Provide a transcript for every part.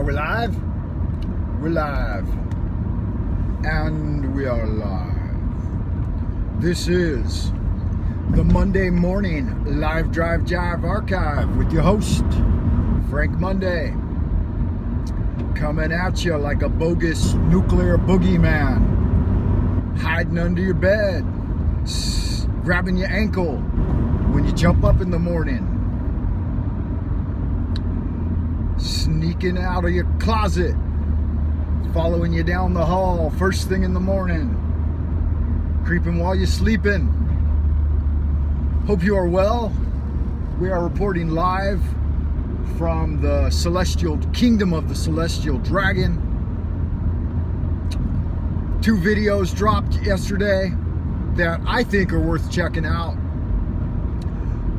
Are we live? We're live. And we are live. This is the Monday morning Live Drive Jive Archive with your host, Frank Monday. Coming at you like a bogus nuclear boogeyman. Hiding under your bed. Grabbing your ankle when you jump up in the morning. Sneaking out of your closet, following you down the hall first thing in the morning, creeping while you're sleeping. Hope you are well. We are reporting live from the celestial kingdom of the celestial dragon. 2 videos dropped yesterday that I think are worth checking out.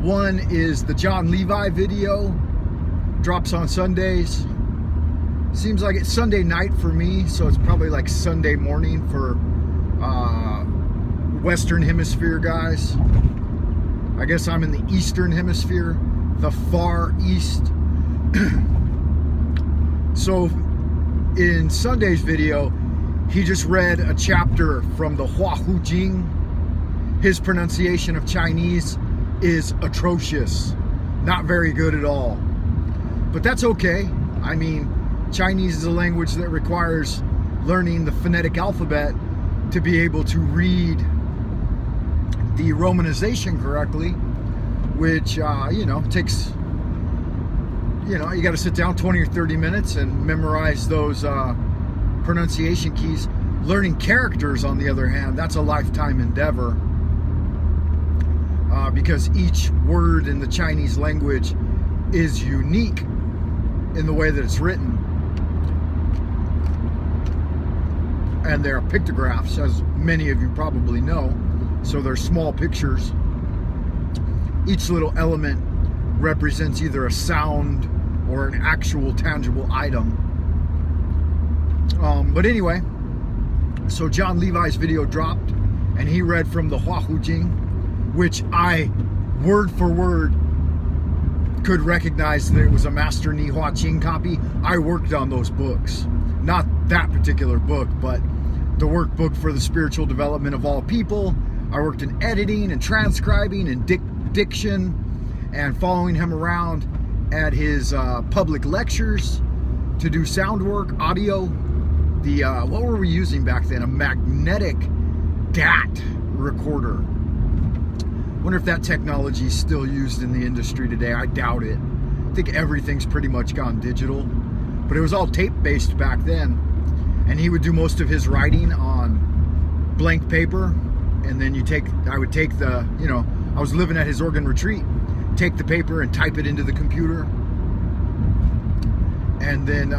One is the John Levi video. Drops on Sundays. Seems like it's Sunday night for me, so it's probably like Sunday morning for Western Hemisphere guys. I guess I'm in the Eastern Hemisphere, the far East. So in Sunday's video, he just read a chapter from the HuaHuJing. His pronunciation of Chinese is atrocious. Not very good at all. But that's okay. I mean, Chinese is a language that requires learning the phonetic alphabet to be able to read the romanization correctly, which, takes, you got to sit down 20 or 30 minutes and memorize those pronunciation keys. Learning characters, on the other hand, that's a lifetime endeavor because each word in the Chinese language is unique in the way that it's written. And there are pictographs, as many of you probably know. So they're small pictures. Each little element represents either a sound or an actual tangible item. But anyway, so John Levi's video dropped and he read from the HuaHuJing, which I, word for word, could recognize that it was a Master Ni Hua-Ching copy. I worked on those books. Not that particular book, but the workbook for the spiritual development of all people. I worked in editing and transcribing and diction and following him around at his public lectures to do sound work, audio. The what were we using back then? A magnetic DAT recorder. Wonder if that technology is still used in the industry today. I doubt it. I think everything's pretty much gone digital. But it was all tape-based back then. And he would do most of his writing on blank paper. And then I would take the, I was living at his Oregon retreat. Take the paper and type it into the computer. And then,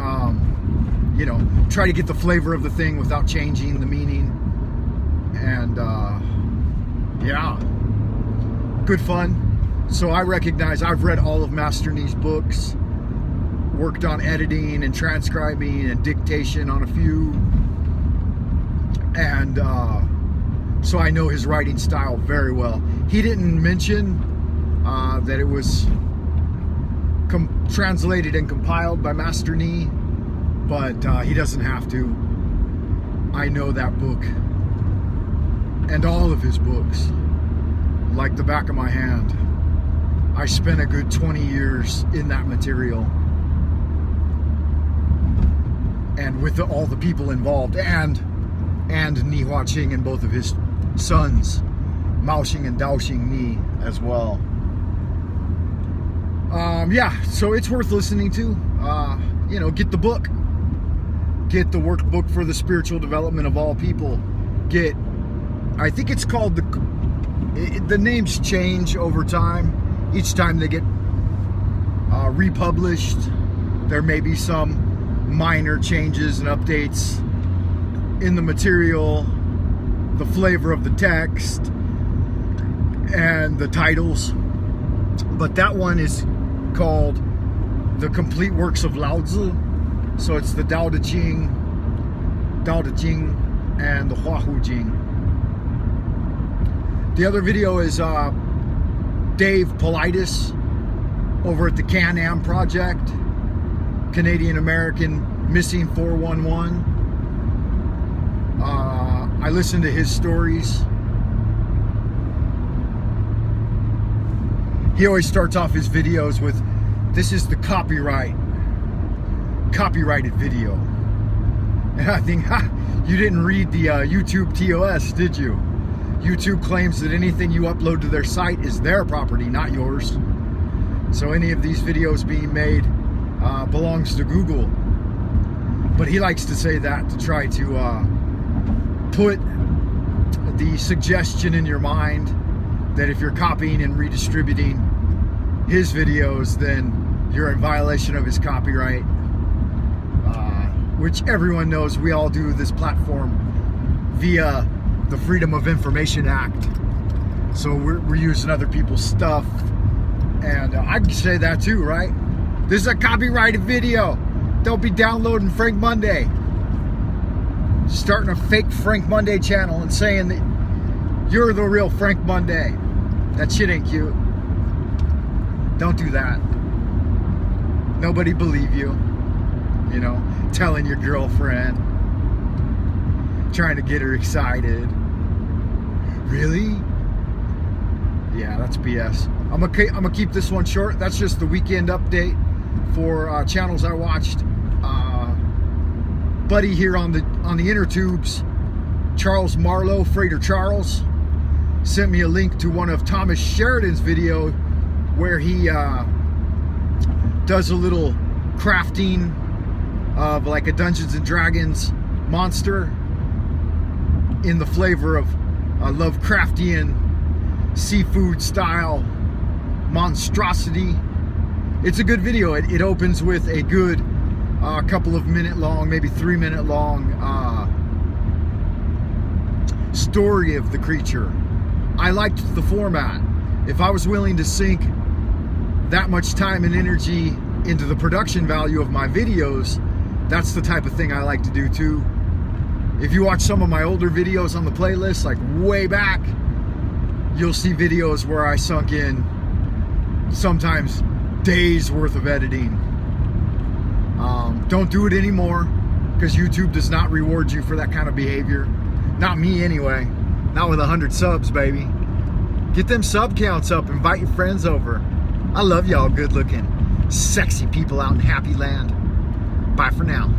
try to get the flavor of the thing without changing the meaning. And, yeah. Good fun. So I recognize I've read all of Master Ni's books, worked on editing and transcribing and dictation on a few, and so I know his writing style very well. He didn't mention that it was translated and compiled by Master Ni, but he doesn't have to. I know that book and all of his books like the back of my hand. I spent a good 20 years in that material and with all the people involved and Ni Hua-Ching and both of his sons, Hua-Ching and Hua-Ching Ni as well. So it's worth listening to. Get the book. Get the workbook for the spiritual development of all people. I think it's called the names change over time. Each time they get republished, there may be some minor changes and updates in the material, the flavor of the text, and the titles. But that one is called The Complete Works of Lao Tzu. So it's the Tao Te Ching, and the HuaHuJing. The other video is Dave Politis over at the CanAm project. Canadian American missing 411. I listen to his stories. He always starts off his videos with, "This is the copyrighted video." And I think, you didn't read the YouTube TOS, did you? YouTube claims that anything you upload to their site is their property, not yours. So any of these videos being made belongs to Google. But he likes to say that to try to put the suggestion in your mind that if you're copying and redistributing his videos, then you're in violation of his copyright, which everyone knows we all do this platform via the Freedom of Information Act. So we're using other people's stuff, and I can say that too, right? This is a copyrighted video. Don't be downloading Frank Monday, starting a fake Frank Monday channel and saying that you're the real Frank Monday. That shit ain't cute. Don't do that. Nobody believe you. You know, telling your girlfriend, trying to get her excited. Really? Yeah, that's BS. I'm gonna keep this one short. That's just the weekend update for channels I watched. Buddy here on the inner tubes, Charles Marlowe, Freighter Charles, sent me a link to one of Thomas Sheridan's video where he does a little crafting of like a Dungeons and Dragons monster in the flavor of Lovecraftian seafood style monstrosity. It's a good video. It opens with a good couple of minute long, maybe 3 minute long story of the creature. I liked the format. If I was willing to sink that much time and energy into the production value of my videos, that's the type of thing I like to do too. If you watch some of my older videos on the playlist, like way back, you'll see videos where I sunk in sometimes days worth of editing. Don't do it anymore, because YouTube does not reward you for that kind of behavior. Not me anyway. Not with 100 subs, baby. Get them sub counts up. Invite your friends over. I love y'all good looking, sexy people out in Happy Land. Bye for now.